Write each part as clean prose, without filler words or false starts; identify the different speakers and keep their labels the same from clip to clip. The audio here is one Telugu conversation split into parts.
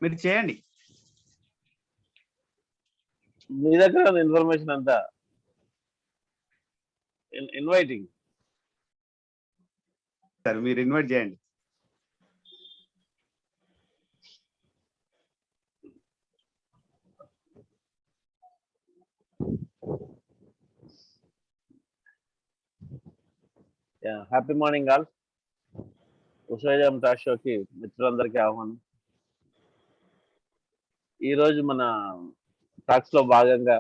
Speaker 1: మీరు చేయండి.
Speaker 2: మీ దగ్గర ఇన్ఫర్మేషన్ అంతా ఇన్వైటింగ్
Speaker 1: సార్ మీరు ఇన్వైట్ చేయండి.
Speaker 2: Happy morning all. ఉషాజం టాక్ షోకి మిత్రులందరికీ ఆహ్వానం. ఈరోజు మన టాక్స్ లో భాగంగా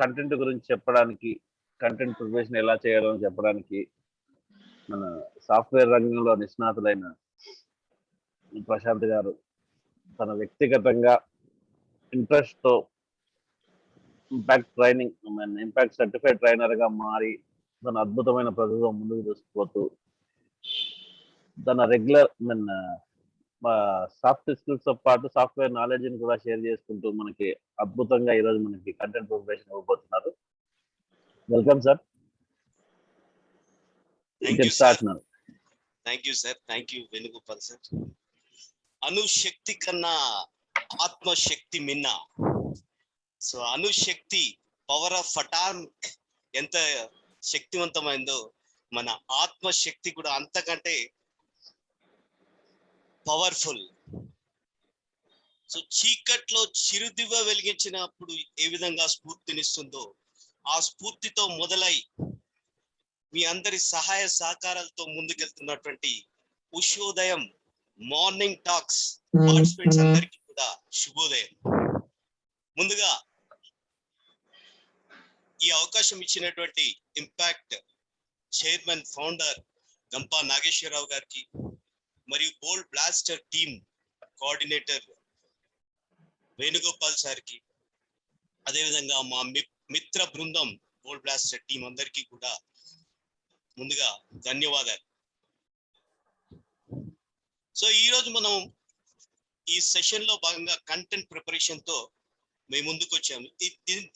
Speaker 2: కంటెంట్ గురించి చెప్పడానికి, కంటెంట్ ప్రిపరేషన్ ఎలా చేయాలో చెప్పడానికి మన సాఫ్ట్వేర్ రంగంలో నిష్ణాతులైన ప్రశాంత్ గారు తన వ్యక్తిగతంగా ఇంట్రెస్ట్ తో impact training, impact certified trainer గా మారి తన అద్భుతమైన ప్రతిభ ముందుకు తీసుకుపోతూ తన రెగ్యులర్ సాఫ్ట్ స్కిల్స్ తో పాటు సాఫ్ట్వేర్ నాలెడ్జ్ ని కూడా షేర్ చేసుకుంటూ మనకి అద్భుతంగా ఈరోజు మనకి కంటెంట్ ప్రిపరేషన్ ఇవ్వబోతున్నారు. Welcome sir.
Speaker 3: Thank you sir. Thank you Venugopal sir. అణుశక్తి కన్నా ఆత్మశక్తి మిన్న. సో అణుశక్తి పవర్ ఆఫ్ అటామిక్ ఎంత శక్తివంతమైందో మన ఆత్మశక్తి కూడా అంతకంటే పవర్ఫుల్. సో చీకట్లో చిరుదివ్వ వెలిగించినప్పుడు ఏ విధంగా స్ఫూర్తినిస్తుందో ఆ స్ఫూర్తితో మొదలై మీ అందరి సహాయ సహకారాలతో ముందుకెళ్తున్నటువంటి ఉషోదయం మార్నింగ్ టాక్స్ పార్టిసిపెంట్స్ అందరికీ కూడా శుభోదయం. ముందుగా ఈ అవకాశం ఇచ్చినటువంటి impact chairman founder Gampa Nageswara గారికి మరియు bold blaster team coordinator Venugopal సార్కి, అదేవిధంగా మా మిత్ర బృందం బోల్డ్ బ్లాస్టర్ టీం అందరికీ కూడా ముందుగా ధన్యవాదాలు. సో ఈరోజు మనం ఈ సెషన్ లో భాగంగా కంటెంట్ ప్రిపరేషన్ తో మేము ముందుకు వచ్చాము.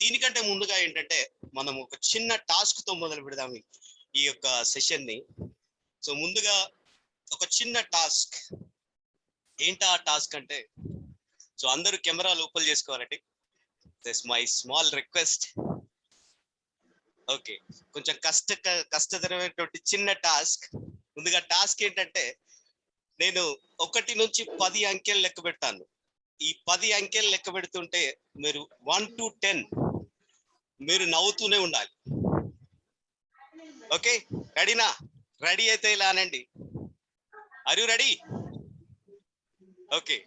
Speaker 3: దీనికంటే ముందుగా ఏంటంటే మనం ఒక చిన్న టాస్క్ తో మొదలు పెడదాం ఈ యొక్క సెషన్ ని. సో ముందుగా ఒక చిన్న టాస్క్. ఏంటా ఆ టాస్క్ అంటే, సో అందరూ కెమెరాలు ఓపెన్ చేసుకోవాలండి. This my small request. Okay, కొంచెం కష్టతరమైనటువంటి చిన్న టాస్క్. ముందుగా టాస్క్ ఏంటంటే, నేను 1 నుంచి 10 అంకెలు లెక్క పెడతాను. ఈ 10 అంకెలు లెక్క పెడుతుంటే మీరు 1 to 10 మీరు నవ్వుతూనే ఉండాలి. ఓకే, రెడీనా? రెడీ అయితే ఇలా అనండి. Are you ready? Okay.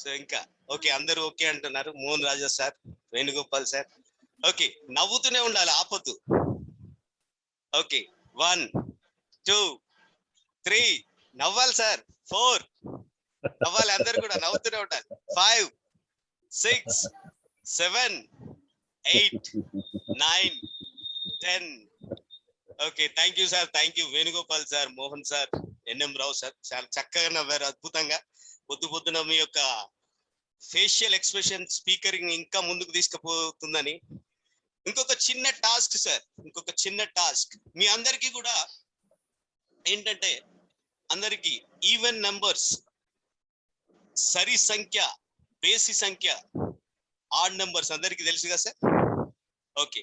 Speaker 3: So ఇంకా ఓకే, అందరూ ఓకే అంటున్నారు. Mohan Raja sir, Venugopal sir. Okay, నవ్వుతూనే ఉండాలి, ఆపొద్దు. ఓకే, 1 2 3 నవ్వాలి సార్. 4 నవ్వాలి, అందరు కూడా నవ్వుతూనే ఉండాలి. 5 6 7 8 9 10. Okay, thank you sir. Thank you Venugopal sir, Mohan sir, NM Rao sir. చాలా చక్కగా నవ్వారు, అద్భుతంగా. పొద్దున మీ యొక్క ఫేషియల్ ఎక్స్ప్రెషన్ స్పీకరింగ్ ఇంకా ముందుకు తీసుకుపోతుందని. ఇంకొక చిన్న టాస్క్ సార్, ఇంకొక చిన్న టాస్క్ మీ అందరికీ కూడా ఏంటంటే, అందరికీ ఈవెన్ నంబర్స్, సరి సంఖ్య, బేసి సంఖ్య, ఆడ్ నంబర్స్ అందరికీ తెలుసు కదా సార్? ఓకే,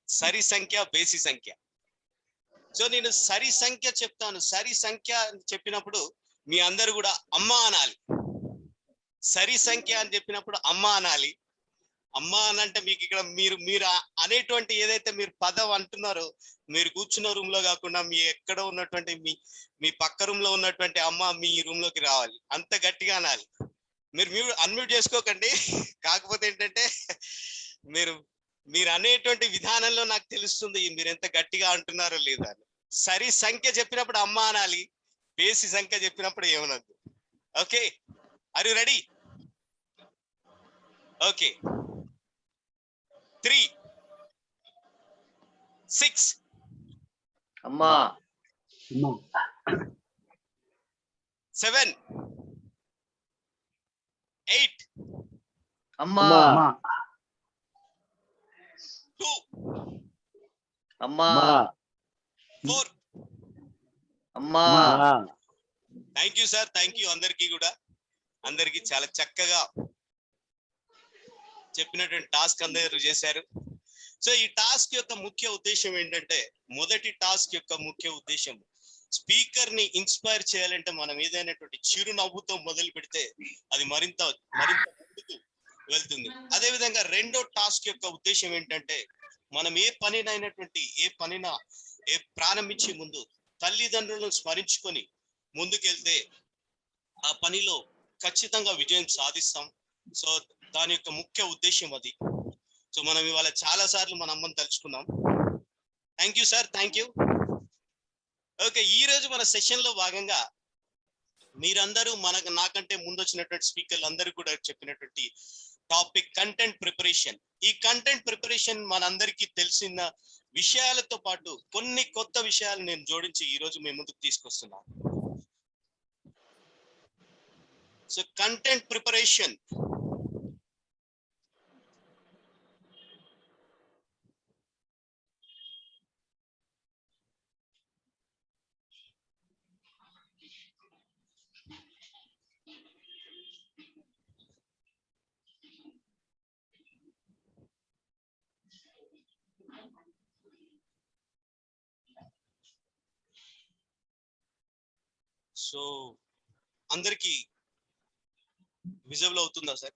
Speaker 3: సరి సంఖ్య, బేసి సంఖ్య. సో నేను సరి సంఖ్య చెప్తాను. సరి సంఖ్య చెప్పినప్పుడు మీ అందరు కూడా అమ్మ అనాలి. సరి సంఖ్య అని చెప్పినప్పుడు అమ్మ అనాలి. అమ్మ అనంటే మీకు ఇక్కడ మీరు అనేటువంటి ఏదైతే మీరు పదం అంటున్నారో, మీరు కూర్చున్న రూమ్ లో కాకుండా మీ ఎక్కడ ఉన్నటువంటి మీ పక్క రూమ్ లో ఉన్నటువంటి అమ్మ మీ రూమ్ లోకి రావాలి. అంత గట్టిగా అనాలి. మీరు అన్మ్యూట్ చేసుకోకండి. కాకపోతే ఏంటంటే మీరు అనేటువంటి విధానంలో నాకు తెలుస్తుంది మీరు ఎంత గట్టిగా అంటున్నారో లేదా. సరి సంఖ్య చెప్పినప్పుడు అమ్మ అనాలి, బేసి సంఖ్య చెప్పినప్పుడు ఏమనద్దు. Okay, are you ready? Okay, 3 6
Speaker 4: అమ్మా
Speaker 3: 7 8
Speaker 4: అమ్మా
Speaker 3: 2
Speaker 4: అమ్మా
Speaker 3: 4.
Speaker 4: అమ్మా.
Speaker 3: Thank you sir. Thank you అందరికీ కూడా. అందరికి చాలా చక్కగా చెప్పినటువంటి టాస్క్ అందరూ చేశారు. సో ఈ టాస్క్ యొక్క ముఖ్య ఉద్దేశం ఏంటంటే, మొదటి టాస్క్ యొక్క ముఖ్య ఉద్దేశం స్పీకర్ ని ఇన్స్పైర్ చేయాలంటే మనం ఏదైనటువంటి చిరునవ్వుతో మొదలు పెడితే అది మరింత ముందుకు వెళ్తుంది. అదే విధంగా రెండో టాస్క్ యొక్క ఉద్దేశం ఏంటంటే, మనం ఏ ప్రారంభించే ముందు తల్లిదండ్రులను స్మరించుకొని ముందుకెళ్తే ఆ పనిలో ఖచ్చితంగా విజయం సాధిస్తాం. సో దాని యొక్క ముఖ్య ఉద్దేశం అది. సో మనం ఇవాళ చాలా సార్లు మన అమ్మని తలుచుకున్నాం. Thank you sir, thank you. Okay, ఈ రోజు మన సెషన్ లో భాగంగా మీరందరూ నాకంటే ముందు వచ్చినటువంటి స్పీకర్లు అందరూ కూడా చెప్పినటువంటి టాపిక్ కంటెంట్ ప్రిపరేషన్. ఈ కంటెంట్ ప్రిపరేషన్ మనందరికీ తెలిసిన విషయాలతో పాటు కొన్ని కొత్త విషయాలు నేను జోడించి ఈ రోజు మేము ముందుకు తీసుకొస్తున్నాను. సో కంటెంట్ ప్రిపరేషన్ సో అందరికి విజిబుల్ అవుతుందా sir?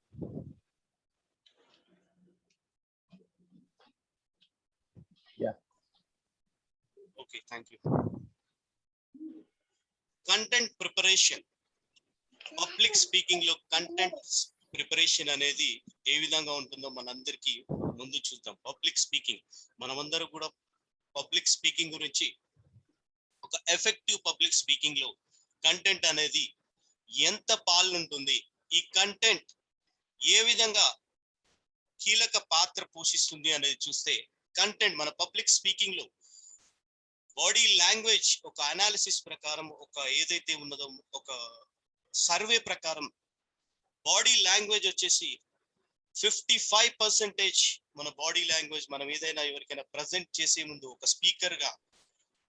Speaker 3: Okay, thank you. Content preparation, public speaking లో కంటెంట్ ప్రిపరేషన్ అనేది ఏ విధంగా ఉంటుందో మనందరికీ ముందు చూద్దాం. పబ్లిక్ స్పీకింగ్, మనమందరూ కూడా పబ్లిక్ స్పీకింగ్ గురించి, ఒక ఎఫెక్టివ్ పబ్లిక్ స్పీకింగ్ లో కంటెంట్ అనేది ఎంత పాలు ఉంటుంది, ఈ కంటెంట్ ఏ విధంగా కీలక పాత్ర పోషిస్తుంది అనేది చూస్తే, కంటెంట్ మన పబ్లిక్ స్పీకింగ్ లో బాడీ లాంగ్వేజ్ ఒక అనాలిసిస్ ప్రకారం, ఒక ఏదైతే ఉన్నదో ఒక సర్వే ప్రకారం బాడీ లాంగ్వేజ్ వచ్చేసి 55% మన బాడీ లాంగ్వేజ్ మనం ఏదైనా ఎవరికైనా ప్రజెంట్ చేసే ముందు ఒక స్పీకర్ గా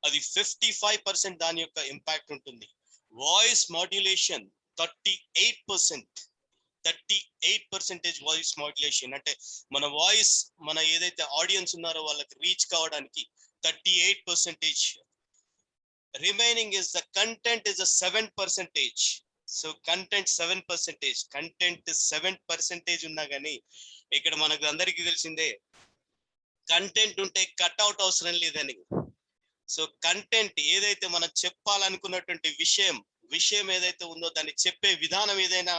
Speaker 3: అది 55% దాని యొక్క ఇంపాక్ట్ ఉంటుంది. వాయిస్ మాడ్యులేషన్ 38% వాయిస్ మాడ్యులేషన్, అంటే మన వాయిస్ మన ఏదైతే ఆడియన్స్ ఉన్నారో వాళ్ళకి రీచ్ కావడానికి 38%. Remaining is the content is 7%. So content 7%. Content 7% ఉన్నా కానీ ఇక్కడ మనకు అందరికీ తెలిసిందే కంటెంట్ ఉంటే కట్అవుట్ అవసరం లేదని. సో కంటెంట్ ఏదైతే మనం చెప్పాలనుకున్నటువంటి విషయం ఏదైతే ఉందో దాన్ని చెప్పే విధానం ఏదైనా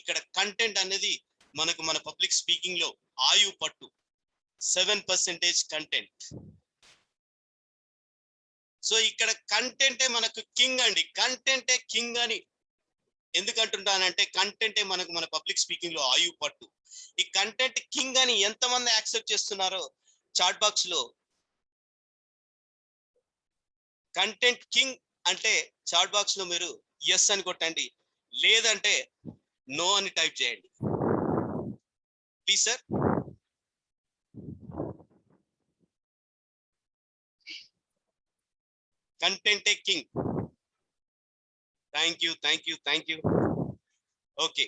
Speaker 3: ఇక్కడ కంటెంట్ అనేది మనకు మన పబ్లిక్ స్పీకింగ్ లో ఆయు పట్టు 7% కంటెంట్. సో ఇక్కడ కంటెంటే మనకు కింగ్ అండి. కంటెంటే కింగ్ అని ఎందుకంటుంటానంటే కంటెంటే మనకు మన పబ్లిక్ స్పీకింగ్ లో ఆయు పట్టు. ఈ కంటెంట్ కింగ్ అని ఎంతమంది యాక్సెప్ట్ చేస్తున్నారో చాట్ బాక్స్ లో కంటెంట్ కింగ్ అంటే చాట్ బాక్స్ లో మీరు ఎస్ అని కొట్టండి, లేదంటే నో అని టైప్ చేయండి ప్లీజ్ సార్. కంటెంటే కింగ్. Thank you. ఓకే,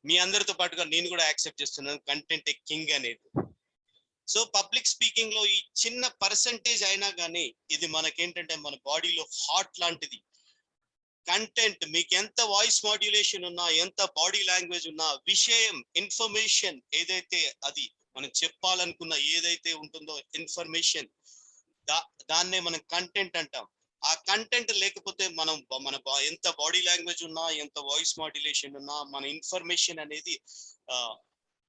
Speaker 3: మీ అందరితో పాటుగా నేను కూడా యాక్సెప్ట్ చేస్తున్నాను కంటెంటే కింగ్ అనేది. సో పబ్లిక్ స్పీకింగ్ లో ఈ చిన్న పర్సంటేజ్ అయినా కానీ ఇది మనకేంటంటే మన బాడీలో హార్ట్ లాంటిది. కంటెంట్ మీకు ఎంత వాయిస్ మాడ్యులేషన్ ఉన్నా, ఎంత బాడీ లాంగ్వేజ్ ఉన్నా, విషయం ఇన్ఫర్మేషన్ ఏదైతే అది మనం చెప్పాలనుకున్న ఏదైతే ఉంటుందో ఇన్ఫర్మేషన్, దాన్నే మనం కంటెంట్ అంటాం. ఆ కంటెంట్ లేకపోతే మనం ఎంత బాడీ లాంగ్వేజ్ ఉన్నా, ఎంత వాయిస్ మాడ్యులేషన్ ఉన్నా, మన ఇన్ఫర్మేషన్ అనేది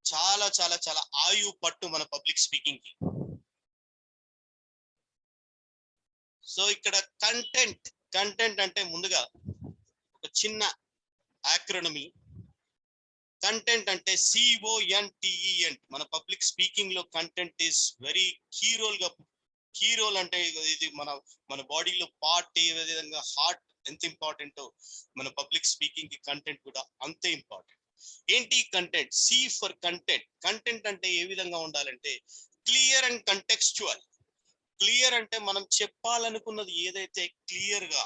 Speaker 3: చాలా చాలా చాలా ఆయు పట్టు మన పబ్లిక్ స్పీకింగ్ కి. సో ఇక్కడ కంటెంట్ అంటే ముందుగా ఒక చిన్న యాక్రోనమీ. కంటెంట్ అంటే CONTENT. మన పబ్లిక్ స్పీకింగ్ లో content is very key role అంటే ఇది మన బాడీలో పార్ట్ ఏ విధంగా హార్ట్ ఎంత ఇంపార్టెంటో మన పబ్లిక్ స్పీకింగ్ కి కంటెంట్ కూడా అంతే ఇంపార్టెంట్. ఏంటి content? C for content. Content అంటే ఏ విధంగా ఉండాలంటే క్లియర్ అండ్ కంటెక్స్చువల్. క్లియర్ అంటే మనం చెప్పాలనుకున్నది ఏదైతే క్లియర్ గా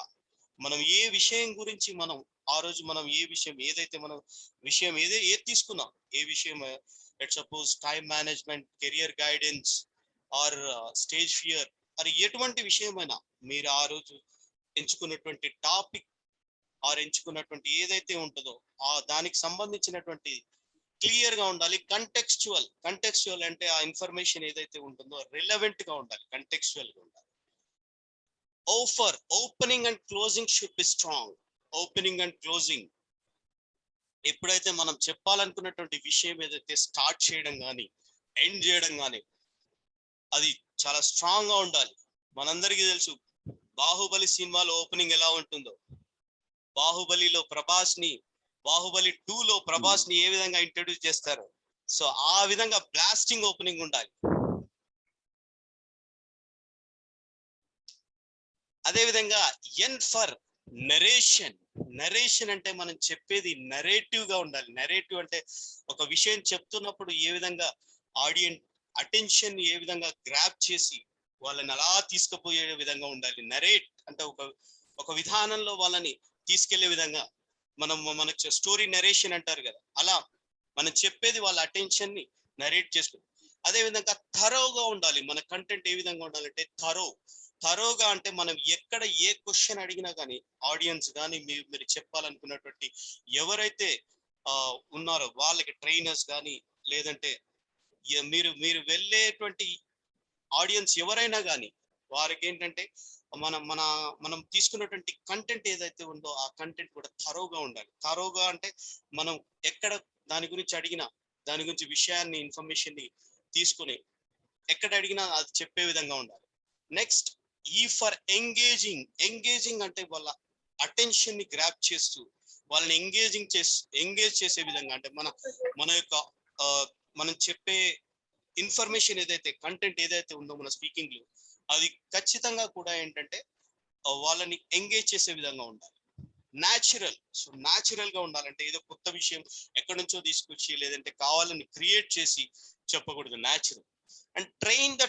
Speaker 3: మనం ఏ విషయం గురించి మనం ఆ రోజు మనం ఏ విషయం ఏదైతే మనం విషయం ఏది తీసుకున్నాం, ఏ విషయం let suppose time management, career guidance or stage fear, అది ఎటువంటి విషయమైనా మీరు ఆ రోజు ఎంచుకున్నటువంటి టాపిక్ ఆర్ ఎంచుకున్నటువంటి ఏదైతే ఉంటుందో ఆ దానికి సంబంధించినటువంటి క్లియర్ గా ఉండాలి. కంటెక్స్చువల్ అంటే ఆ ఇన్ఫర్మేషన్ ఏదైతే ఉంటుందో రిలవెంట్ గా ఉండాలి, కంటెక్స్చువల్ గా ఉండాలి. Opening and closing should be strong. Opening and closing ఎప్పుడైతే మనం చెప్పాలనుకున్నటువంటి విషయం ఏదైతే స్టార్ట్ చేయడం కానీ ఎండ్ చేయడం కానీ అది చాలా స్ట్రాంగ్ గా ఉండాలి. మనందరికీ తెలుసు బాహుబలి సినిమాలో ఓపెనింగ్ ఎలా ఉంటుందో. బాహుబలి 2లో ప్రభాస్ ని ఏ విధంగా ఇంట్రడ్యూస్ చేస్తారు, సో ఆ విధంగా బ్లాస్టింగ్ ఓపెనింగ్ ఉండాలి. అదే విధంగా ఎన్ ఫర్ నరేషన్ అంటే మనం చెప్పేది నరేటివ్ గా ఉండాలి. నరేటివ్ అంటే ఒక విషయం చెప్తున్నప్పుడు ఏ విధంగా ఆడియన్స్ అటెన్షన్ ఏ విధంగా గ్రాప్ చేసి వాళ్ళని అలా తీసుకుపోయే విధంగా ఉండాలి. నరేట్ అంటే ఒక విధానంలో వాళ్ళని తీసుకెళ్లే విధంగా మనకు స్టోరీ నరేషన్ అంటారు కదా, అలా మనం చెప్పేది వాళ్ళ అటెన్షన్ ని నరేట్ చేసుకుంటాం. అదే విధంగా థరోగా ఉండాలి. మన కంటెంట్ ఏ విధంగా ఉండాలంటే థరోగా అంటే మనం ఎక్కడ ఏ క్వశ్చన్ అడిగినా కానీ ఆడియన్స్ కానీ మీరు చెప్పాలనుకున్నటువంటి ఎవరైతే ఉన్నారో వాళ్ళకి ట్రైనర్స్ కానీ లేదంటే మీరు వెళ్ళేటువంటి ఆడియన్స్ ఎవరైనా కానీ వారికి ఏంటంటే మనం తీసుకున్నటువంటి కంటెంట్ ఏదైతే ఉందో ఆ కంటెంట్ కూడా థరోగా ఉండాలి. థరోగా అంటే మనం ఎక్కడ దాని గురించి అడిగినా దాని గురించి విషయాన్ని ఇన్ఫర్మేషన్ ని తీసుకుని ఎక్కడ అడిగినా అది చెప్పే విధంగా ఉండాలి. నెక్స్ట్ ఈ ఫర్ ఎంగేజింగ్ అంటే వాళ్ళ అటెన్షన్ ని గ్రాప్ చేస్తూ వాళ్ళని ఎంగేజ్ చేసే విధంగా అంటే మన యొక్క మనం చెప్పే ఇన్ఫర్మేషన్ ఏదైతే కంటెంట్ ఏదైతే ఉందో మన స్పీకింగ్ లో అది ఖచ్చితంగా కూడా ఏంటంటే వాళ్ళని ఎంగేజ్ చేసే విధంగా ఉండాలి. న్యాచురల్ గా ఉండాలంటే ఏదో కొత్త విషయం ఎక్కడి నుంచో తీసుకొచ్చి లేదంటే కావాలని క్రియేట్ చేసి చెప్పకూడదు. Natural. And train the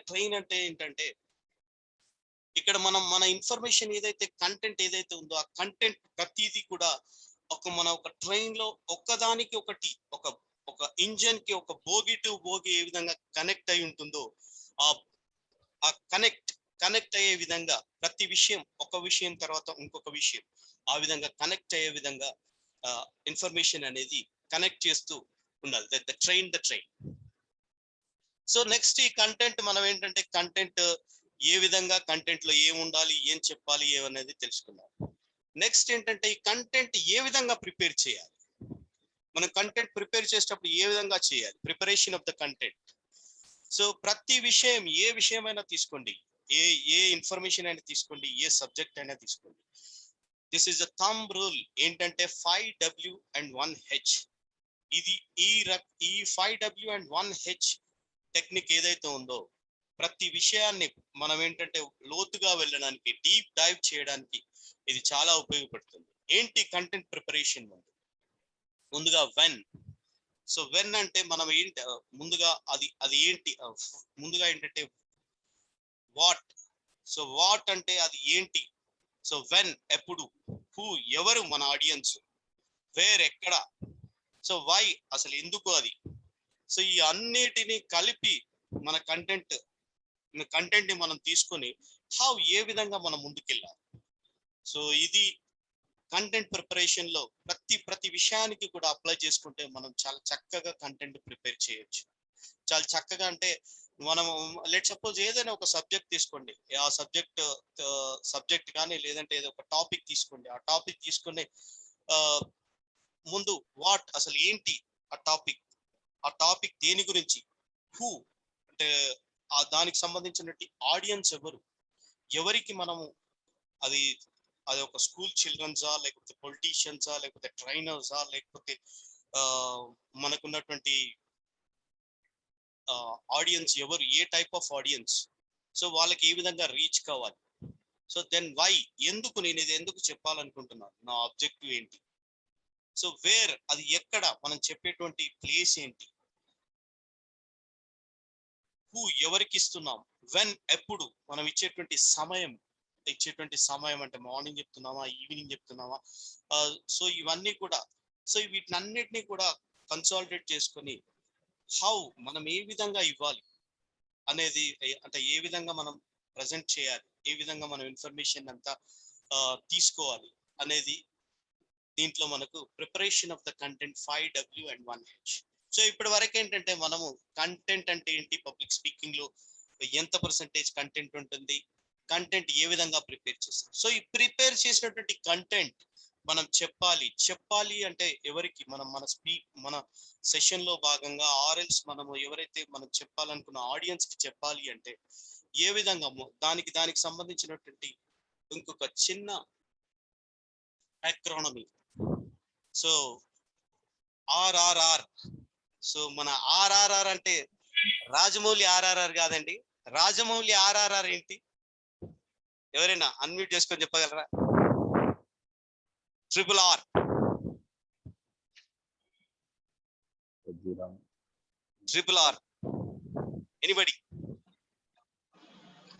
Speaker 3: train అంటే ఏంటంటే ఇక్కడ మన ఇన్ఫర్మేషన్ ఏదైతే కంటెంట్ ఏదైతే ఉందో ఆ కంటెంట్ ప్రతిదీ కూడా ఒక ట్రైన్ లో ఒక్కదానికి ఒకటి ఒక ఇంజన్ కి ఒక బోగి టు బోగి ఏ విధంగా కనెక్ట్ అయి ఉంటుందో ఆ కనెక్ట్ అయ్యే విధంగా ప్రతి విషయం ఒక విషయం తర్వాత ఇంకొక విషయం ఆ విధంగా కనెక్ట్ అయ్యే విధంగా ఇన్ఫర్మేషన్ అనేది కనెక్ట్ చేస్తూ ఉండాలి. The train. సో నెక్స్ట్ ఈ కంటెంట్ మనం ఏంటంటే కంటెంట్ ఏ విధంగా కంటెంట్ లో ఏం ఉండాలి, ఏం చెప్పాలి ఏమనేది తెలుసుకున్నాం. నెక్స్ట్ ఏంటంటే ఈ కంటెంట్ ఏ విధంగా ప్రిపేర్ చేయాలి, మనం కంటెంట్ ప్రిపేర్ చేసేటప్పుడు ఏ విధంగా చేయాలి, preparation of the content. So ప్రతి విషయం ఏ విషయమైనా తీసుకోండి, ఏ ఇన్ఫర్మేషన్ అయినా తీసుకోండి, ఏ సబ్జెక్ట్ అయినా తీసుకోండి, this is a thumb rule ఏంటంటే 5W and 1H. ఇది ఈ 5W and 1H టెక్నిక్ ఏదైతే ఉందో ప్రతి విషయాన్ని మనం ఏంటంటే లోతుగా వెళ్ళడానికి డీప్ డైవ్ చేయడానికి ఇది చాలా ఉపయోగపడుతుంది. ఏంటి కంటెంట్ ప్రిపరేషన్ ముందుగా వెన్ అంటే మనం ఏంటి ముందుగా అది ఏంటి ముందుగా ఏంటంటే వాట్ అంటే అది ఏంటి, సో వెన్ ఎప్పుడు, హూ ఎవరు మన ఆడియన్స్, వేర్ ఎక్కడ, సో వై అసలు ఎందుకు అది. సో ఈ అన్నిటిని కలిపి మన కంటెంట్ ని మనం తీసుకొని హౌ ఏ విధంగా మనం ముందుకెళ్ళాలి. సో ఇది కంటెంట్ ప్రిపరేషన్ లో ప్రతి విషయానికి కూడా అప్లై చేసుకుంటే మనం చాలా చక్కగా కంటెంట్ ప్రిపేర్ చేయొచ్చు. చాలా చక్కగా అంటే మనం లెట్ సపోజ్ ఏదైనా ఒక సబ్జెక్ట్ తీసుకోండి, ఆ సబ్జెక్ట్ కానీ లేదంటే ఏదో ఒక టాపిక్ తీసుకోండి, ఆ టాపిక్ తీసుకుని ముందు వాట్ అసలు ఏంటి ఆ టాపిక్ దేని గురించి, హూ అంటే దానికి సంబంధించినటువంటి ఆడియన్స్ ఎవరికి మనము అది ఒక స్కూల్ చిల్డ్రన్సా లేకపోతే పొలిటీషియన్సా లేకపోతే ట్రైనర్సా లేకపోతే మనకున్నటువంటి ఆడియన్స్ ఎవరు, ఏ టైప్ ఆఫ్ ఆడియన్స్, సో వాళ్ళకి ఏ విధంగా రీచ్ కావాలి. సో దెన్ వై ఎందుకు నేను ఇది ఎందుకు చెప్పాలనుకుంటున్నాను, నా ఆబ్జెక్టివ్ ఏంటి, సో వేర్ అది ఎక్కడ మనం చెప్పేటువంటి ప్లేస్ ఏంటి, హూ ఎవరికి ఇస్తున్నాం, వెన్ ఎప్పుడు మనం ఇచ్చేటువంటి సమయం ఇచ్చేటువంటి సమయం అంటే మార్నింగ్ చెప్తున్నామా, ఈవినింగ్ చెప్తున్నామా, సో ఇవన్నీ కూడా, సో వీటినన్నిటినీ కూడా కన్సాలిడేట్ చేసుకొని హౌ మనం ఏ విధంగా ఇవ్వాలి అనేది, అంటే ఏ విధంగా మనం ప్రజెంట్ చేయాలి, ఏ విధంగా మనం ఇన్ఫర్మేషన్ అంతా తీసుకోవాలి అనేది దీంట్లో మనకు preparation of the content 5W and 1H. So ఇప్పటి వరకు ఏంటంటే మనము కంటెంట్ అంటే ఏంటి, పబ్లిక్ స్పీకింగ్ లో ఎంత పర్సెంటేజ్ కంటెంట్ ఉంటుంది, కంటెంట్ ఏ విధంగా ప్రిపేర్ చేస్తాం. సో ఈ ప్రిపేర్ చేసినటువంటి కంటెంట్ మనం చెప్పాలి అంటే ఎవరికి, మన సెషన్ లో భాగంగా ఆర్ఎల్స్ మనము ఎవరైతే మనం చెప్పాలనుకున్న ఆడియన్స్ కి చెప్పాలి అంటే ఏ విధంగా దానికి సంబంధించినటువంటి ఇంకొక చిన్న ఎక్రానమీ. So RRR. సో మన RRR అంటే రాజమౌళి RRR కాదండి. రాజమౌళి RRR ఏంటి, ఎవరైనా అన్మ్యూట్ చేసుకొని చెప్పగలరా? RRR. RRR. Anybody?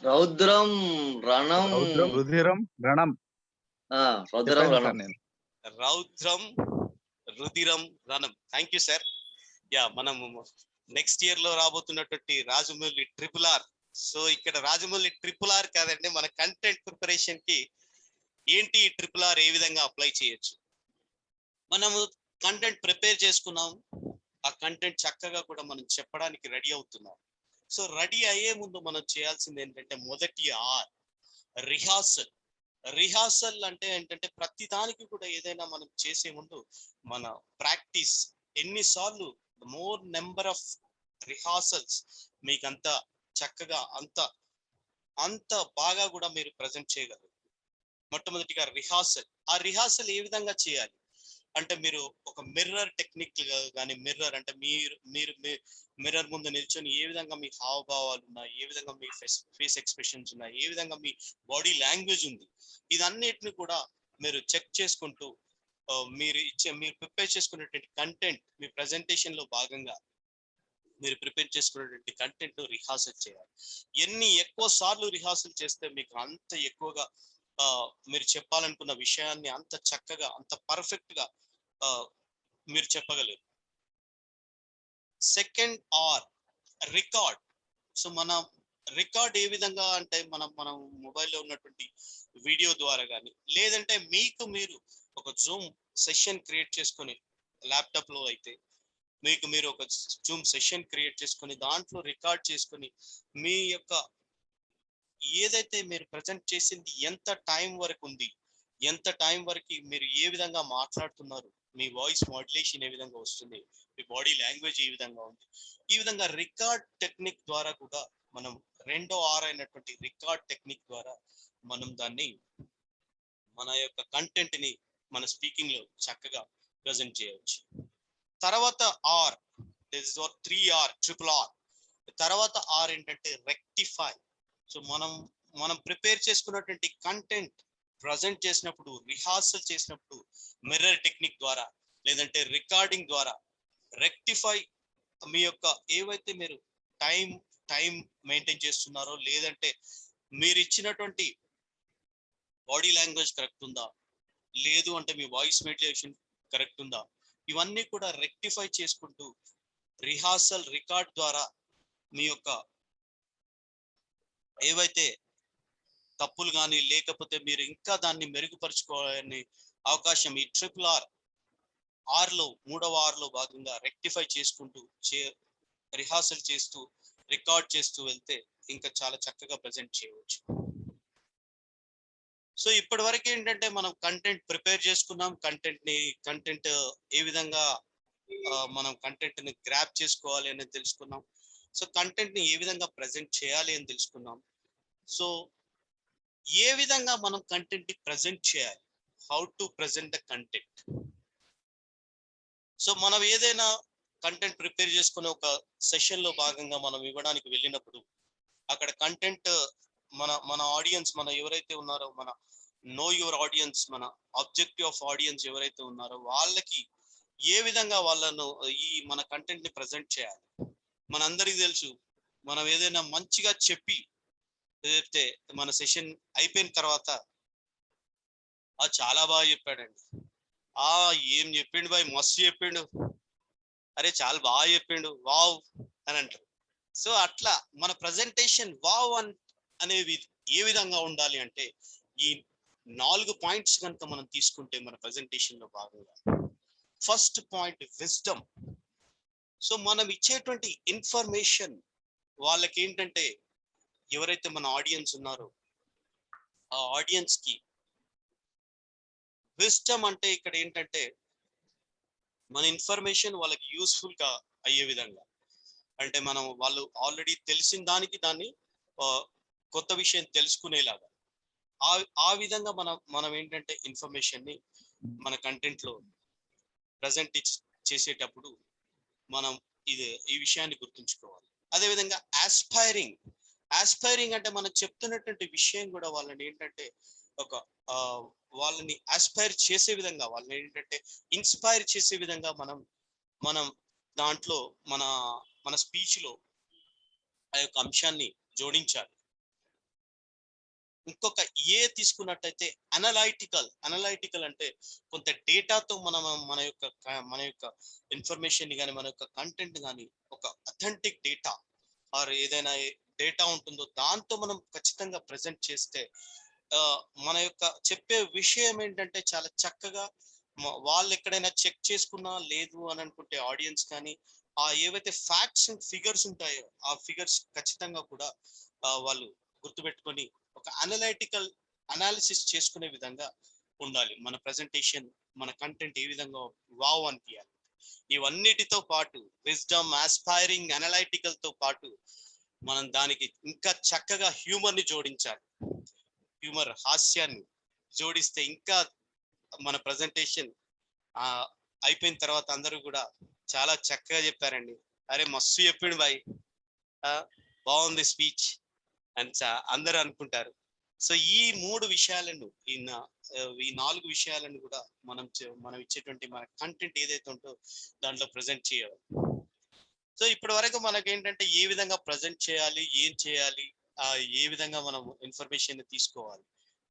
Speaker 4: Raudram Ranam.
Speaker 1: Rudhiram Ranam.
Speaker 4: Raudram
Speaker 1: చెప్పాను
Speaker 4: రణం.
Speaker 1: సార్ నేను.
Speaker 3: Raudram Rudhiram Ranam. Thank you sir. Yeah, మనం నెక్స్ట్ ఇయర్ లో రాబోతున్నటువంటి రాజమౌళి RRR. సో ఇక్కడ రాజమౌళి RRR కాదండి, మన కంటెంట్ ప్రిపరేషన్ కి ఏంటి RRR ఏ విధంగా అప్లై చేయొచ్చు. మనము కంటెంట్ ప్రిపేర్ చేసుకున్నాం, ఆ కంటెంట్ చక్కగా కూడా మనం చెప్పడానికి రెడీ అవుతున్నాం. సో రెడీ అయ్యే ముందు మనం చేయాల్సింది ఏంటంటే మొదటి రిహార్సల్. రిహార్సల్ అంటే ఏంటంటే ప్రతి దానికి కూడా ఏదైనా మనం చేసే ముందు మన ప్రాక్టీస్, ఎన్నిసార్లు మోర్ నెంబర్ ఆఫ్ రిహార్సల్స్ మీకు అంత చక్కగా అంత బాగా కూడా మీరు ప్రజెంట్ చేయగలరు. మొట్టమొదటిగా రిహార్సల్. ఆ రిహార్సల్ ఏ విధంగా చేయాలి అంటే మీరు ఒక మిర్రర్ టెక్నిక్ కానీ, మిర్రర్ అంటే మీరు మిర్రర్ ముందు నిల్చొని ఏ విధంగా మీ హావభావాలు ఉన్నాయి, ఏ విధంగా మీ ఫేస్ ఎక్స్ప్రెషన్స్ ఉన్నాయి, ఏ విధంగా మీ బాడీ లాంగ్వేజ్ ఉంది, ఇదన్నిటిని కూడా మీరు చెక్ చేసుకుంటూ మీరు ప్రిపేర్ చేసుకునేటువంటి కంటెంట్, మీ ప్రెజెంటేషన్ లో భాగంగా మీరు ప్రిపేర్ చేసుకునేటువంటి కంటెంట్ రిహార్సల్ చేయాలి. ఎన్ని ఎక్కువ సార్లు రిహార్సల్ చేస్తే మీకు అంత ఎక్కువగా మీరు చెప్పాలనుకున్న విషయాన్ని అంత చక్కగా, అంత పర్ఫెక్ట్ గా మీరు చెప్పగలరు. Second record. సో మన రికార్డ్ ఏ విధంగా అంటే మనం మొబైల్లో ఉన్నటువంటి వీడియో ద్వారా కానీ, లేదంటే మీరు ఒక జూమ్ సెషన్ క్రియేట్ చేసుకొని, ల్యాప్టాప్ లో అయితే మీరు ఒక జూమ్ సెషన్ క్రియేట్ చేసుకొని దాంట్లో రికార్డ్ చేసుకొని మీ యొక్క ఏదైతే మీరు ప్రజెంట్ చేసింది ఎంత టైం వరకు ఉంది, ఎంత టైం వరకు మీరు ఏ విధంగా మాట్లాడుతున్నారు, మీ వాయిస్ మాడ్యులేషన్ ఏ విధంగా వస్తుంది, మీ బాడీ లాంగ్వేజ్ ఏ విధంగా ఉంది, ఈ విధంగా రికార్డ్ టెక్నిక్ ద్వారా కూడా మనం రెండో అయినటువంటి రికార్డ్ టెక్నిక్ ద్వారా మనం దాన్ని, మన యొక్క కంటెంట్ ని మన స్పీకింగ్ లో చక్కగా ప్రజెంట్ చేయవచ్చు. తర్వాత RRR. తర్వాత ఏంటంటే రెక్టిఫై. సో మనం ప్రిపేర్ చేసుకున్నటువంటి కంటెంట్ ప్రజెంట్ చేసినప్పుడు, రిహార్సల్ చేసినప్పుడు మిర్రర్ టెక్నిక్ ద్వారా లేదంటే రికార్డింగ్ ద్వారా రెక్టిఫై, మీ యొక్క ఏవైతే మీరు టైం మెయింటైన్ చేస్తున్నారో, లేదంటే మీరు ఇచ్చినటువంటి బాడీ లాంగ్వేజ్ కరెక్ట్ ఉందా, లేదు అంటే మీ వాయిస్ మాడ్యులేషన్ కరెక్ట్ ఉందా, ఇవన్నీ కూడా రెక్టిఫై చేసుకుంటూ రిహార్సల్, రికార్డ్ ద్వారా మీ యొక్క ఏవైతే తప్పులు కానీ, లేకపోతే మీరు ఇంకా దాన్ని మెరుగుపరుచుకోవాలని అవకాశం ఈ RRR లో, మూడవ R లో భాగంగా రెక్టిఫై చేసుకుంటూ రిహార్సల్ చేస్తూ, రికార్డ్ చేస్తూ వెళ్తే ఇంకా చాలా చక్కగా ప్రజెంట్ చేయవచ్చు. సో ఇప్పటి వరకు ఏంటంటే మనం కంటెంట్ ప్రిపేర్ చేసుకున్నాం, కంటెంట్ ఏ విధంగా మనం కంటెంట్ ని గ్రాప్ చేసుకోవాలి అనేది తెలుసుకున్నాం. సో కంటెంట్ ని ఏ విధంగా ప్రజెంట్ చేయాలి అని తెలుసుకున్నాం. సో ఏ విధంగా మనం కంటెంట్ ని ప్రజెంట్ చేయాలి, how to present the content. So మనం ఏదైనా కంటెంట్ ప్రిపేర్ చేసుకునే ఒక సెషన్ లో భాగంగా మనం ఇవ్వడానికి వెళ్ళినప్పుడు అక్కడ కంటెంట్ మన ఆడియన్స్, మన ఎవరైతే ఉన్నారో, మన నో యువర్ ఆడియన్స్, మన ఆబ్జెక్టివ్ ఆఫ్ ఆడియన్స్ ఎవరైతే ఉన్నారో వాళ్ళకి ఏ విధంగా వాళ్ళను మన కంటెంట్ ని ప్రజెంట్ చేయాలి. మనందరికీ తెలుసు, మనం ఏదైనా మంచిగా చెప్పి చెప్తే మన సెషన్ అయిపోయిన తర్వాత చాలా బాగా చెప్పాడండి, ఏం చెప్పిండు బాయ్, మస్తు చెప్పిండు, అరే చాలా బాగా చెప్పిండు, వావ్ అని అంటారు. సో అట్లా మన ప్రజెంటేషన్ వావ్ అనేవి ఏ విధంగా ఉండాలి అంటే, ఈ 4 పాయింట్స్ కనుక మనం తీసుకుంటే మన ప్రజెంటేషన్ లో భాగంగా, ఫస్ట్ పాయింట్ విజ్డమ్. సో మనం ఇచ్చేటువంటి ఇన్ఫర్మేషన్ వాళ్ళకి ఏంటంటే, ఎవరైతే మన ఆడియన్స్ ఉన్నారో ఆ ఆడియన్స్ కి విజ్డమ్ అంటే ఇక్కడ ఏంటంటే, మన ఇన్ఫర్మేషన్ వాళ్ళకి యూస్ఫుల్ గా అయ్యే విధంగా, అంటే మనం వాళ్ళు ఆల్రెడీ తెలిసిన దానికి దాన్ని కొత్త విషయం తెలుసుకునేలాగా, ఆ విధంగా మనం ఏంటంటే ఇన్ఫర్మేషన్ ని మన కంటెంట్ లో ప్రజెంట్ చేసేటప్పుడు మనం ఈ విషయాన్ని గుర్తుంచుకోవాలి. అదేవిధంగా ఆస్పైరింగ్ అంటే మనం చెప్తున్నటువంటి విషయం కూడా వాళ్ళని ఏంటంటే ఒక వాళ్ళని ఆస్పైర్ చేసే విధంగా, వాళ్ళని ఏంటంటే ఇన్స్పైర్ చేసే విధంగా మనం దాంట్లో మన స్పీచ్ లో ఆ యొక్క అంశాన్ని జోడించాలి. ఇంకొక తీసుకున్నట్టయితే అనలైటికల్ అంటే కొంత డేటాతో మన యొక్క ఇన్ఫర్మేషన్ ని కానీ, మన యొక్క కంటెంట్ కానీ ఒక అథెంటిక్ డేటా ఆర్ ఏదైనా డేటా ఉంటుందో దాంతో మనం ఖచ్చితంగా ప్రజెంట్ చేస్తే మన యొక్క చెప్పే విషయం ఏంటంటే చాలా చక్కగా వాళ్ళు ఎక్కడైనా చెక్ చేసుకున్నా లేదు అని అనుకుంటే ఆడియన్స్ కానీ ఏవైతే ఫ్యాక్ట్స్ అండ్ ఫిగర్స్ ఉంటాయో ఆ ఫిగర్స్ ఖచ్చితంగా కూడా వాళ్ళు గుర్తుపెట్టుకొని ఒక అనాలిసిస్ చేసుకునే విధంగా ఉండాలి. మన ప్రజెంటేషన్, మన కంటెంట్ ఏ విధంగా వావ్ అనిపించాలి. ఇవన్నిటితో పాటు విజ్డమ్, ఆస్పైరింగ్, అనలైటికల్ తో పాటు మనం దానికి ఇంకా చక్కగా హ్యూమర్ ని జోడించాలి. హాస్యాన్ని జోడిస్తే ఇంకా మన ప్రజెంటేషన్ అయిపోయిన తర్వాత అందరూ కూడా చాలా చక్కగా చెప్పారండి, అరే మస్తు చెప్పిండు బాయ్, బాగుంది స్పీచ్ అని అందరూ అనుకుంటారు. సో ఈ 3 విషయాలను, ఈ 4 విషయాలను కూడా మనం ఇచ్చేటువంటి మన కంటెంట్ ఏదైతే ఉందో దాంట్లో ప్రజెంట్ చేయాలి. సో ఇప్పటి వరకు మనకేంటంటే ఏ విధంగా ప్రజెంట్ చేయాలి, ఏం చేయాలి, ఏ విధంగా మనం ఇన్ఫర్మేషన్ తీసుకోవాలి,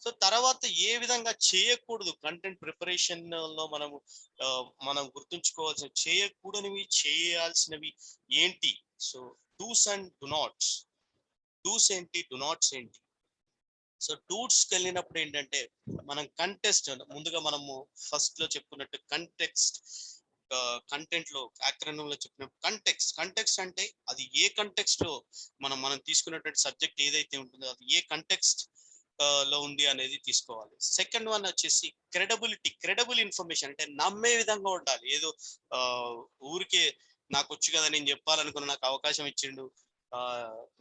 Speaker 3: సో తర్వాత ఏ విధంగా చేయకూడదు, కంటెంట్ ప్రిపరేషన్ లో మనం గుర్తుంచుకోవాల్సిన చేయకూడనివి, చేయాల్సినవి ఏంటి. So dos and do nots. Dos ఏంటి, డు నాట్స్ ఏంటి. సో డూట్స్కి వెళ్ళినప్పుడు ఏంటంటే మనం ముందుగా మనము ఫస్ట్ లో చెప్పుకున్నట్టు కంటెంట్ లో యాక్రోనిమ్ లో చెప్పినప్పుడు కంటెక్స్ట్ అంటే అది ఏ కంటెక్స్ట్ లో మనం తీసుకున్నటువంటి సబ్జెక్ట్ ఏదైతే ఉంటుందో అది ఏ కంటెక్స్ట్ లో ఉంది అనేది తీసుకోవాలి. సెకండ్ వన్ వచ్చేసి క్రెడబుల్ ఇన్ఫర్మేషన్, అంటే నమ్మే విధంగా ఉండాలి. ఏదో ఊరికే నాకు వచ్చు కదా, నేను చెప్పాలనుకున్న, నాకు అవకాశం ఇచ్చిండు,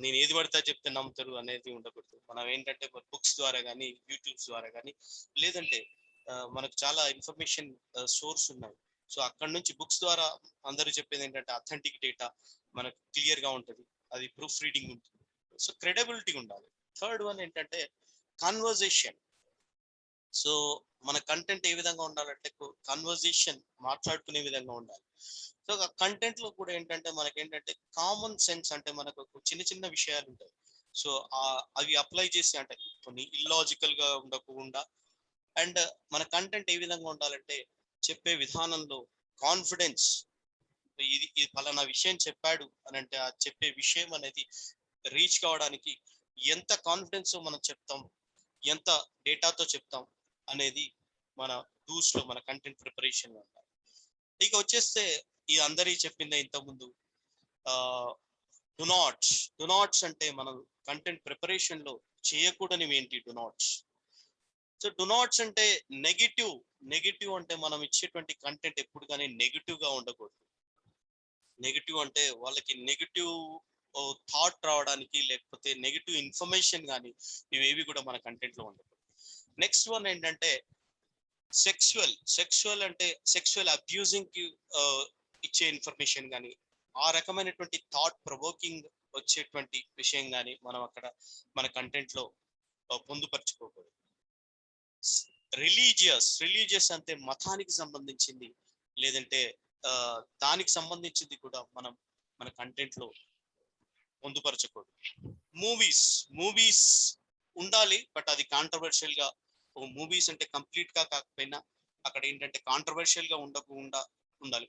Speaker 3: నేను ఏది పడితే చెప్తే నమ్ముతారు అనేది ఉండకూడదు. మనం ఏంటంటే బుక్స్ ద్వారా కానీ, యూట్యూబ్స్ ద్వారా కానీ, లేదంటే మనకు చాలా ఇన్ఫర్మేషన్ సోర్స్ ఉన్నాయి. సో అక్కడ నుంచి బుక్స్ ద్వారా అందరూ చెప్పేది ఏంటంటే అథెంటిక్ డేటా మనకు క్లియర్ గా ఉంటుంది, అది ప్రూఫ్ రీడింగ్ ఉంటుంది. సో క్రెడిబిలిటీ ఉండాలి. థర్డ్ వన్ ఏంటంటే కన్వర్జేషన్. సో మన కంటెంట్ ఏ విధంగా ఉండాలంటే కన్వర్జేషన్, మాట్లాడుకునే విధంగా ఉండాలి. సో కంటెంట్ లో కూడా ఏంటంటే మనకేంటంటే కామన్ సెన్స్, అంటే మనకు చిన్న చిన్న విషయాలు ఉంటాయి. సో అవి అప్లై చేసి, అంటే కొన్ని ఇల్లాజికల్ గా ఉండకుండా, అండ్ మన కంటెంట్ ఏ విధంగా ఉండాలంటే చెప్పే విధానంలో కాన్ఫిడెన్స్, ఇది ఫలానా విషయం చెప్పాడు అని అంటే ఆ చెప్పే విషయం అనేది రీచ్ కావడానికి ఎంత కాన్ఫిడెన్స్ మనం చెప్తాం, ఎంత డేటాతో చెప్తాం అనేది మన డూస్ లో, మన కంటెంట్ ప్రిపరేషన్ లో ఉండాలి. ఇక వచ్చేస్తే ఈ అందరి చెప్పిందే ఇంతకుముందు డు నాట్స్ అంటే మనం కంటెంట్ ప్రిపరేషన్ లో చేయకూడనివి ఏంటి do nots. So do nots అంటే నెగిటివ్ అంటే మనం ఇచ్చేటువంటి కంటెంట్ ఎప్పుడు కానీ నెగిటివ్ గా ఉండకూడదు. నెగిటివ్ అంటే వాళ్ళకి నెగిటివ్ థాట్ రావడానికి, లేకపోతే నెగిటివ్ ఇన్ఫర్మేషన్ కానీ ఇవేవి కూడా మన కంటెంట్ లో ఉండకూడదు. నెక్స్ట్ వన్ ఏంటంటే సెక్సువల్ అంటే సెక్సువల్ అబ్యూజింగ్ కి ఇచ్చే ఇన్ఫర్మేషన్ కానీ, ఆ రకమైనటువంటి థాట్ ప్రొవోకింగ్ వచ్చేటువంటి విషయం కానీ మనం అక్కడ మన కంటెంట్ లో పొందుపరచుకోకూడదు. రిలీజియస్ అంటే మతానికి సంబంధించింది, లేదంటే దానికి సంబంధించింది కూడా మనం మన కంటెంట్ లో పొందుపరచకూడదు. మూవీస్ ఉండాలి, బట్ అది కాంట్రవర్షియల్ గా, మూవీస్ అంటే కంప్లీట్ గా కాకపోయినా అక్కడ ఏంటంటే కాంట్రవర్షియల్ గా ఉండకుండా ఉండాలి.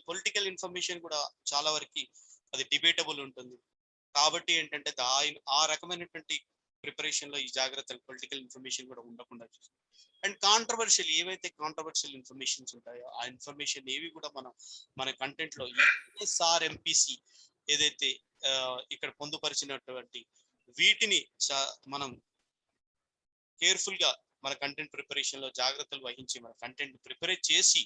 Speaker 3: పొలిటికల్ ఇన్ఫర్మేషన్ కూడా చాలా వరకు అది డిబేటబుల్ ఉంటుంది. కాబట్టి ఏంటంటే ఆ రకమైనటువంటి ప్రిపరేషన్ లో ఈ జాగ్రత్తలు పొలిటికల్ ఇన్ఫర్మేషన్ కూడా ఉండకుండా చూస్తాం. అండ్ కాంట్రవర్షియల్ ఏవైతే కాంట్రవర్షియల్ ఇన్ఫర్మేషన్స్ ఉంటాయో ఆ ఇన్ఫర్మేషన్ ఏవి కూడా మన కంటెంట్ లో SRMPC ఏదైతే ఇక్కడ పొందుపరిచినటువంటి వీటిని మనం కేర్ఫుల్ గా మన కంటెంట్ ప్రిపరేషన్ లో జాగ్రత్తలు వహించి మన కంటెంట్ ప్రిపేర్ చేసి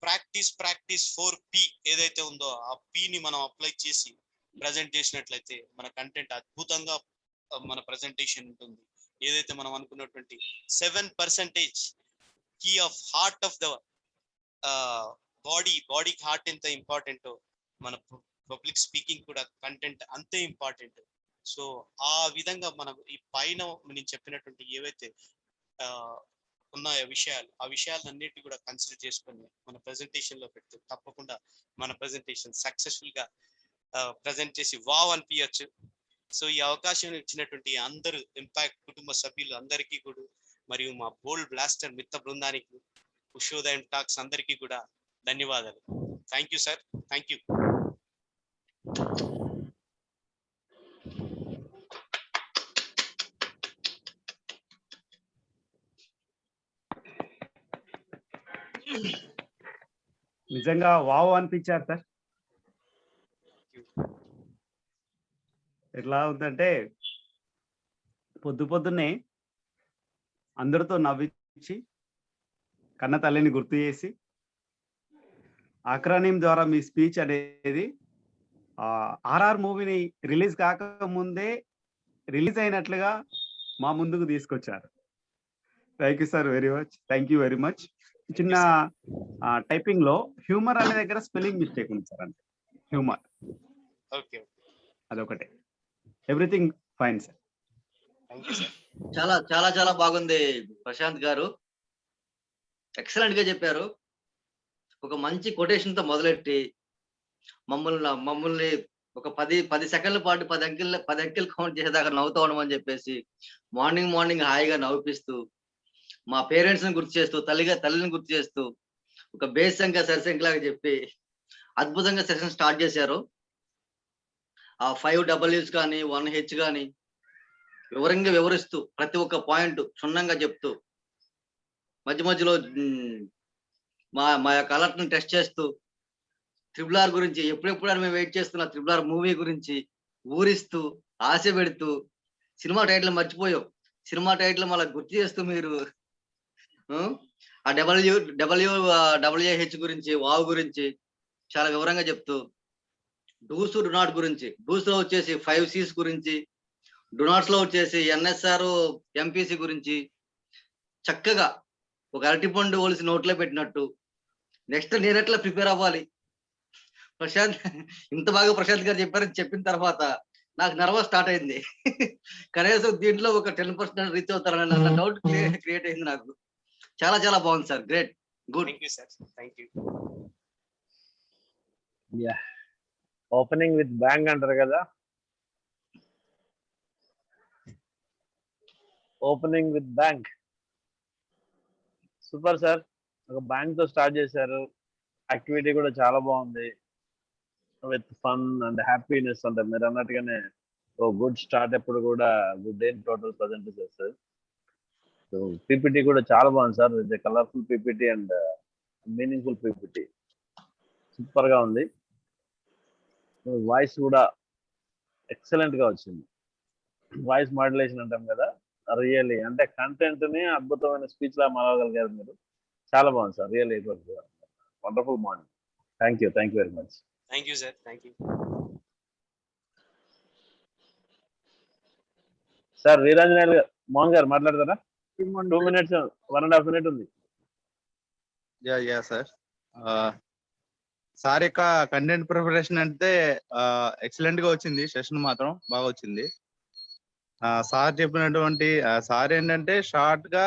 Speaker 3: ప్రాక్టీస్ 4P ఏదైతే ఉందో ఆ Pని మనం అప్లై చేసి ప్రజెంట్ చేసినట్లయితే మన కంటెంట్ అద్భుతంగా మన ప్రజెంటేషన్ ఉంటుంది. ఏదైతే మనం అనుకున్నటువంటి 7% key of heart of the బాడీకి హార్ట్ ఎంత ఇంపార్టెంటో మన పబ్లిక్ స్పీకింగ్ కూడా కంటెంట్ అంతే ఇంపార్టెంట్. సో ఆ విధంగా మనం ఈ పైన నేను చెప్పినటువంటి ఏవైతే ఉన్నాయో ఆ విషయాలన్నిటి కూడా కన్సిడర్ చేసుకొని మన ప్రెజెంటేషన్ లో పెడితే తప్పకుండా మన ప్రెజెంటేషన్ సక్సెస్ఫుల్ గా ప్రజెంట్ చేసి వావ్ అనిపించచ్చు. సో ఈ అవకాశం ఇచ్చినటువంటి అందరూ ఇంపాక్ట్ కుటుంబ సభ్యులు అందరికీ కూడా మరియు మా బోల్డ్ బ్లాస్టర్ మిత్ర బృందానికి ఉషోదయం టాక్స్ అందరికీ కూడా ధన్యవాదాలు. Thank you sir, thank you.
Speaker 1: నిజంగా వావ్ అనిపించారు సార్. ఎట్లా ఉందంటే పొద్దున్నే అందరితో నవ్వించి కన్న తల్లిని గుర్తు చేసి ఆక్రానిం ద్వారా మీ స్పీచ్ అనేది RR మూవీని రిలీజ్ కాకముందే రిలీజ్ అయినట్లుగా మా ముందుకు తీసుకొచ్చారు. Thank you sir very much, thank you very much. చిన్న టైపింగ్ లో హ్యూమర్ అనే దగ్గర స్పెల్లింగ్ మిస్టేక్ ఉంది సార్, అంటే హ్యూమర్ అదొకటే, ఎవ్రీథింగ్ ఫైన్ సార్.
Speaker 4: చాలా చాలా చాలా బాగుంది ప్రశాంత్ గారు, ఎక్సలెంట్ గా చెప్పారు. ఒక మంచి కొటేషన్ తో మొదలెట్టి మమ్మల్ని ఒక 10 సెకండ్ల పాటు 10 అంకెలు కౌంట్ చేసేదాకా నవ్వుతూ ఉండమని చెప్పేసి మార్నింగ్ హాయిగా నవ్విపిస్తూ మా పేరెంట్స్ ని గుర్తు చేస్తూ తల్లిని గుర్తు చేస్తూ ఒక బేస్ సంఖ్య సరిసంఖ్యలాగా చెప్పి అద్భుతంగా సెషన్ స్టార్ట్ చేశారు. ఆ 5 Ws కానీ 1 H కానీ వివరంగా వివరిస్తూ ప్రతి ఒక్క పాయింట్ క్షుణ్ణంగా చెప్తూ మధ్యలో మా యొక్క అలర్ట్ ని టెస్ట్ చేస్తూ RRR గురించి ఎప్పుడెప్పుడు మేము వెయిట్ చేస్తున్న RRR మూవీ గురించి ఊరిస్తూ ఆశ పెడుతూ సినిమా టైటిల్ మర్చిపోయాం, సినిమా టైటిల్ మళ్ళీ గుర్తు చేస్తూ మీరు ఆ WWH గురించి వావ్ గురించి చాలా వివరంగా చెప్తూ డూస్ డు నాట్ గురించి, డూస్ లో వచ్చేసి 5 Cs గురించి, డునాట్స్ లో వచ్చేసి NSR MPC గురించి చక్కగా ఒక అరటిపండు ఒలిసి నోట్లో పెట్టినట్టు నెక్స్ట్ నేను ఎట్లా ప్రిపేర్ అవ్వాలి ప్రశాంత్, ఇంత బాగా ప్రశాంత్ గారు చెప్పారని చెప్పిన తర్వాత నాకు నర్వస్ స్టార్ట్ అయింది. కనీసం దీంట్లో ఒక 10% రీచ్ అవుతారని నాకు డౌట్ క్రియేట్ అయింది. నాకు చాలా చాలా బాగుంది sir, great, good.
Speaker 2: Opening with bang అంటారు కదా, opening with bank super sir. ఒక బ్యాంక్ తో స్టార్ట్ చేశారు, యాక్టివిటీ కూడా చాలా బాగుంది, విత్ ఫన్ అండ్ హ్యాపీనెస్. అంటే మీరు అన్నట్టుగానే ఓ గుడ్ స్టార్ట్ ఎప్పుడు కూడా గుడ్ డే టోటల్ ప్రజెంట్ చేస్తారు. సో పీపీటీ కూడా చాలా బాగుంది సార్, ఇది colourful PPT and meaningful PPT, super గా ఉంది. వాయిస్ కూడా ఎక్సలెంట్ గా వచ్చింది, వాయిస్ మాడ్యులేషన్ అంటాం కదా, రియల్లీ అంటే కంటెంట్ ని అద్భుతమైన స్పీచ్ లా మలవగలిగారు మీరు. చాలా బాగుంది sir, really it was wonderful morning. Thank you very much.
Speaker 3: Thank you sir, thank you
Speaker 2: sir. Veeranjaneyulu గారు, మోహన్ గారు మాట్లాడతారా? 2 minutes, 1.5 minute ఉంది.
Speaker 1: Yeah sir. సార్ యొక్క కంటెంట్ ప్రిపరేషన్ అంటే ఎక్సలెంట్ గా వచ్చింది, సెషన్ మాత్రం బాగా వచ్చింది. సార్ చెప్పినటువంటి సార్ ఏంటంటే షార్ట్ గా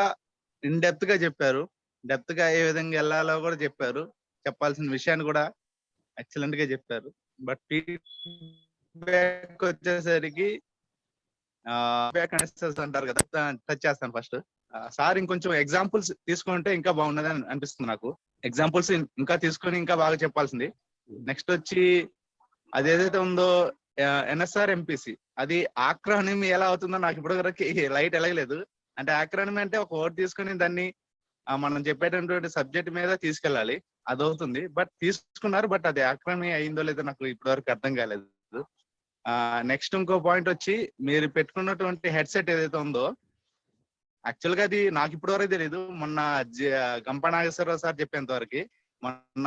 Speaker 1: ఇన్ డెప్త్ గా చెప్పారు, డెప్త్ గా ఏ విధంగా వెళ్ళాలో కూడా చెప్పారు, చెప్పాల్సిన విషయాన్ని కూడా ఎక్సలెంట్ గా చెప్పారు. బట్ ఫీడ్బ్యాక్ వచ్చేసరికి
Speaker 5: బ్యాక్ అంటారు కదా, టచ్ చేస్తాను ఫస్ట్. సార్ ఇంకొంచెం ఎగ్జాంపుల్స్ తీసుకుంటే ఇంకా బాగున్నది అని అనిపిస్తుంది నాకు. ఎగ్జాంపుల్స్ ఇంకా తీసుకొని ఇంకా బాగా చెప్పాల్సింది. నెక్స్ట్ వచ్చి అది ఏదైతే ఉందో ఎన్ఎస్ఆర్ ఎంపీసీ, అది ఆక్రానిమి ఎలా అవుతుందో నాకు ఇప్పటివరకు లైట్ ఎలాగలేదు. అంటే ఆక్రానిమి అంటే ఒక వర్డ్ తీసుకొని దాన్ని మనం చెప్పేటటువంటి సబ్జెక్ట్ మీద తీసుకెళ్ళాలి, అది అవుతుంది. బట్ తీసుకున్నారు, బట్ అది ఆక్రానిమి అయిందో లేదో నాకు ఇప్పటివరకు అర్థం కాలేదు. నెక్స్ట్ ఇంకో పాయింట్ వచ్చి మీరు పెట్టుకున్నటువంటి హెడ్సెట్ ఏదైతే ఉందో, యాక్చువల్ గా అది నాకు ఇప్పటి వరకు తెలియదు. మొన్న గంప నాగేశ్వరరావు సార్ చెప్పేంత వరకు, మొన్న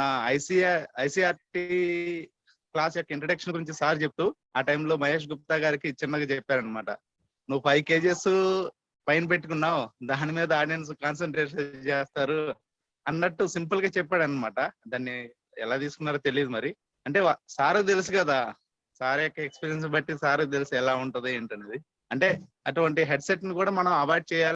Speaker 5: ఐసీఆర్టీ క్లాస్ యొక్క ఇంట్రడక్షన్ గురించి సార్ చెప్తూ ఆ టైంలో మహేష్ గుప్తా గారికి చిన్నగా చెప్పారనమాట, నువ్వు 5 kgs పైన పెట్టుకున్నావు, దాని మీద ఆడియన్స్ కాన్సన్ట్రేషన్ చేస్తారు అన్నట్టు సింపుల్ గా చెప్పాడు అనమాట. దాన్ని ఎలా తీసుకున్నారో తెలియదు మరి. అంటే సార్ తెలుసు కదా, సార్ యొక్క ఎక్స్పీరియన్స్ బట్టి సార్ తెలుసు ఎలా ఉంటది ఏంటనేది. అంటే అటువంటి హెడ్సెట్ ని కూడా మనం అవాయిడ్ చేయాలి.